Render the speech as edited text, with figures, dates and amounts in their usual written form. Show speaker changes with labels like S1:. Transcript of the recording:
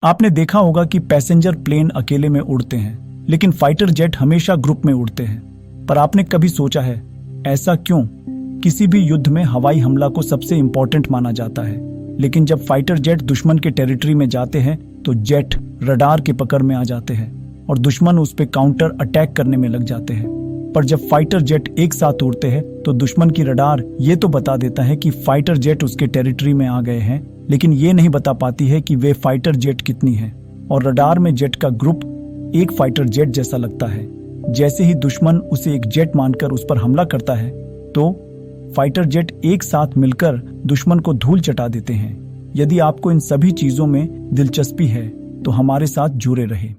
S1: आपने देखा होगा कि पैसेंजर प्लेन अकेले में उड़ते हैं, लेकिन फाइटर जेट हमेशा ग्रुप में उड़ते हैं। पर आपने कभी सोचा है ऐसा क्यों? किसी भी युद्ध में हवाई हमला को सबसे इंपॉर्टेंट माना जाता है, लेकिन जब फाइटर जेट दुश्मन के टेरिटरी में जाते हैं तो जेट रडार के पकड़ में आ जाते हैं और दुश्मन उस पर काउंटर अटैक करने में लग जाते हैं। पर जब फाइटर जेट एक साथ उड़ते हैं तो दुश्मन की रडार ये तो बता देता है कि फाइटर जेट उसके टेरिटरी में आ गए हैं, लेकिन ये नहीं बता पाती है कि वे फाइटर जेट कितनी है। और रडार में जेट का ग्रुप एक फाइटर जेट जैसा लगता है। जैसे ही दुश्मन उसे एक जेट मानकर उस पर हमला करता है तो फाइटर जेट एक साथ मिलकर दुश्मन को धूल चटा देते हैं। यदि आपको इन सभी चीजों में दिलचस्पी है तो हमारे साथ जुड़े रहे।